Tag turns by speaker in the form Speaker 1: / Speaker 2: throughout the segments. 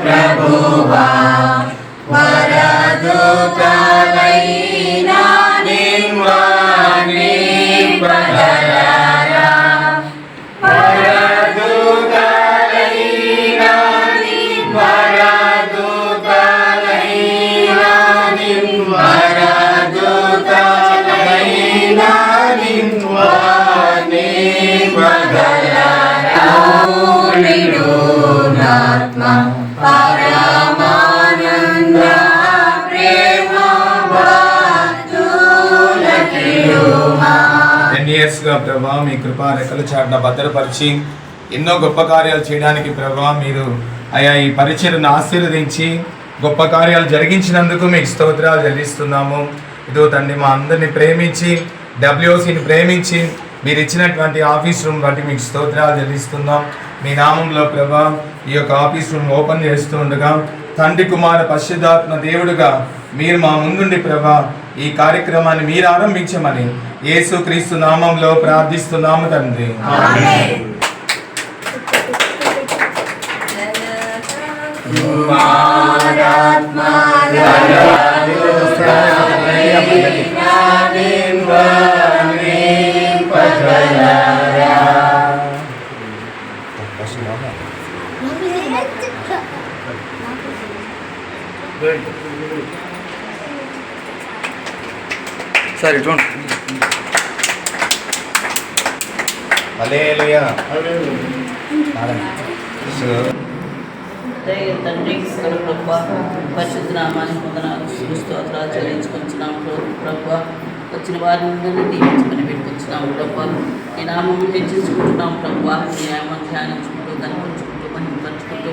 Speaker 1: ప్రభువా వరదూతలైనా నిన్వాని పగలరా వరదూతలైనా నిన్వాని పగలరా నిడునాత్మ పరమానంద ప్రేమ భక్తులకిడుమా.
Speaker 2: ఎన్నియర్స్గా ప్రభా మీ కృపా రెక్కల చాటున భద్రపరిచి ఎన్నో గొప్ప కార్యాలు చేయడానికి ప్రభా మీరు అయా ఈ పరిచయను ఆశీర్వదించి గొప్ప కార్యాలు జరిగించినందుకు మీకు స్తోత్రాలు చెల్లిస్తున్నాము. ఇదో తండ్రి మా అందరినీ ప్రేమించి డబ్ల్యూఓసిని ప్రేమించి మీరు ఇచ్చినటువంటి ఆఫీస్ రూమ్ బట్టి మీకు స్తోత్రాలు చెల్లిస్తున్నాం. మీ నామంలో ప్రభా ఈ యొక్క ఆఫీస్ రూమ్ ఓపెన్ చేస్తూ ఉండగా తండ్రి కుమార పరిశుద్ధాత్మ దేవుడుగా మీరు మా ముందుండి ప్రభా ఈ కార్యక్రమాన్ని మీరు ఆరంభించమని యేసుక్రీస్తు నామంలో ప్రార్థిస్తున్నాము తండ్రి.
Speaker 3: సరే చూడండి.
Speaker 2: హల్లెలూయా.
Speaker 4: తండ్రి ప్రభా పరిశుద్ధ నామానికి వందనాలు స్తోత్రాలు చెల్లించుకొచ్చినాం ప్రభా. వచ్చిన వారిని దీవించుకొని పెట్టుకొచ్చినాం ప్రభా. ఈ నామం హెచ్చించుకుంటున్నాం ప్రభా. ఈ నామం ధ్యానించుకుంటూ కనిపించుకుంటూ మహిమపరుచుకుంటూ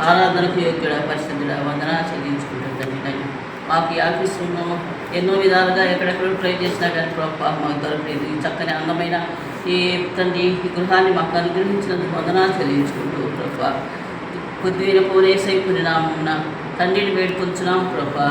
Speaker 4: ఆరాధనకు యోగ్యుడ పరిశుద్ధుడ వందనాలు చెల్లించుకుంటాం తండ్రి. మాకు ఈ ఆఫీస్ ఉన్నాము ఎన్నో విధాలుగా ఎక్కడెక్కడ ట్రై చేసినా కానీ ప్రభా మాకు దొరకలేదు. ఈ చక్కని అందమైన ఈ తండ్రి ఈ గృహాన్ని మాకు అనుగ్రహించినందుకు వందనాలు చెల్లించుకుంటూ ప్రభా. కొద్దిగా పోనేసై కొన్ని నామమున తండ్రిని వేడుకొంచున్నాం ప్రభా.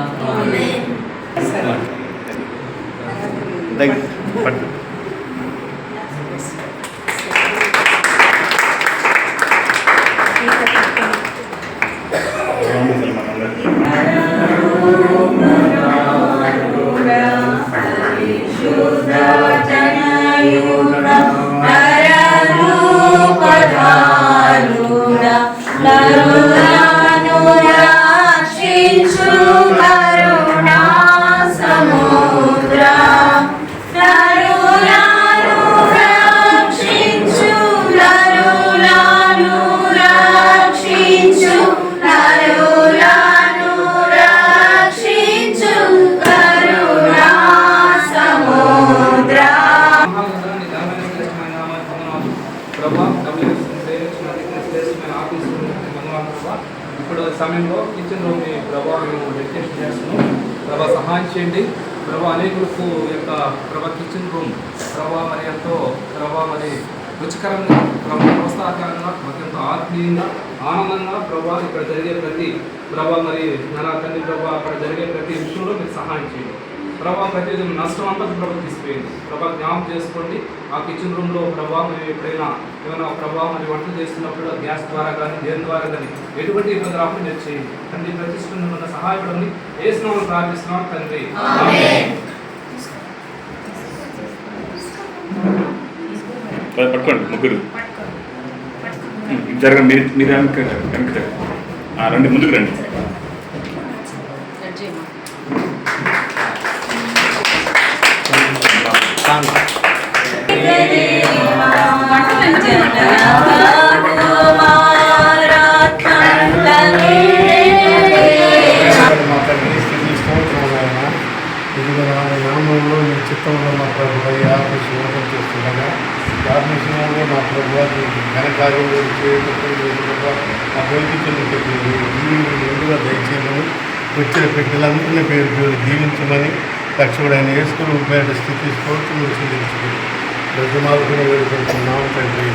Speaker 3: ఇప్పుడు సమయంలో కిచెన్ రూమ్ ప్రభావ మేము డెడికేషన్ చేస్తున్నాం. ప్రభావ సహాయం చేయండి ప్రభావ. అనేకులకు యొక్క ప్రభావ కిచెన్ రూమ్ ప్రభావ మరి ఎంతో ప్రభావ మరి రుచికరంగా ప్రభావ ప్రోత్సాహకరంగా మరింత ఆత్మీయంగా ఆనందంగా ప్రభావ ఇక్కడ జరిగే ప్రతి ప్రభావ మరి నా తండ్రి ప్రభావ అక్కడ జరిగే ప్రతి విషయంలో మీరు సహాయం చేయండి ప్రభావ. ప్రతి నష్టం అంతా ప్రభావ తీసిపోయింది ప్రభావ. జ్ఞాపకం చేసుకోండి ఆ కిచెన్ రూమ్లో ప్రభావ మేము ఎప్పుడైనా ఏమైనా ప్రభావ మరి వంటలు చేస్తున్నప్పుడు గ్యాస్ ద్వారా కానీ దేని ద్వారా కానీ ఎటువంటి ఇబ్బంది రాకుండా మీరు చేయండి తండ్రి. ప్రతిష్ఠను ఉన్న సహాయపడండి యేసునామములో ప్రార్థిస్తున్నాం తండ్రి.
Speaker 5: పట్టుకోండి ముగ్గురు జరగండి. మీరు వెనక రండి, ముందుకు రండి.
Speaker 6: నామంలో మీ చిత్తంలో మా ప్రభు ఆఫీస్ ఓపెన్ చేస్తుండగా ఆఫీసులో మా ప్రభు ఘనకార్యం మా బయటికి ముందుగా దయచేయమని వచ్చిన పెట్టెలందరినీ పేరు పేరు దీవించమని రక్షకుడైన యేసుకుని ఉపేట స్థితి స్తోత్రం చెల్లించుకుని ప్రజమార్గంలో వేడుకుంటున్నాం తండ్రి.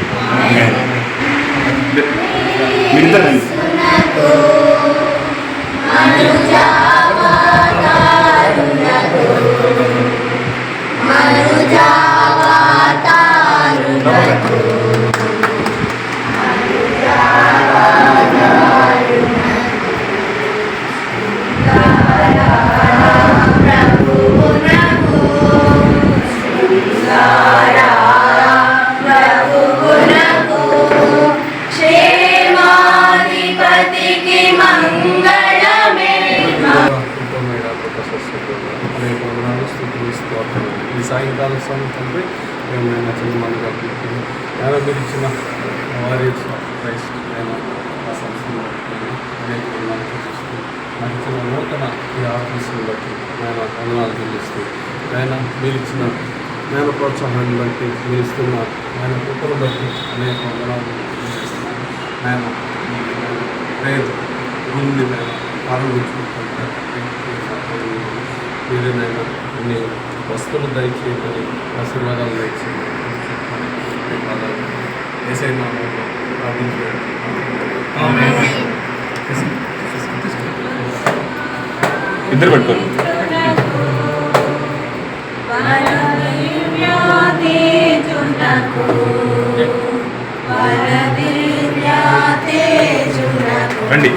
Speaker 6: వారియర్స్ ఆఫ్ క్రైస్ట్ ఆయన ఆ సంస్థను అనేక విధానాలు చూస్తూ నాకు ఇచ్చిన నూతన ఈ ఆఫీసును బట్టి ఆయన వందనాలు చెల్లిస్తూ ఆయన మీరు ఇచ్చిన నేను ప్రోత్సాహాన్ని బట్టి మీరు ఇస్తున్న ఆయన కృపను బట్టి అనేక వందనాలు చెల్లిస్తున్నాను. ఆయన ప్రేయర్ రూమ్ని నేను ప్రారంభించుకుంటాను. మీరేనైనా కొన్ని వస్తువులు దయచేయమని ఆశీర్వాదాలు దయచేయమని ఏసై నామములో ప్రార్థించాను.
Speaker 5: ఇద్దరు పెట్టుకోండి. రండి.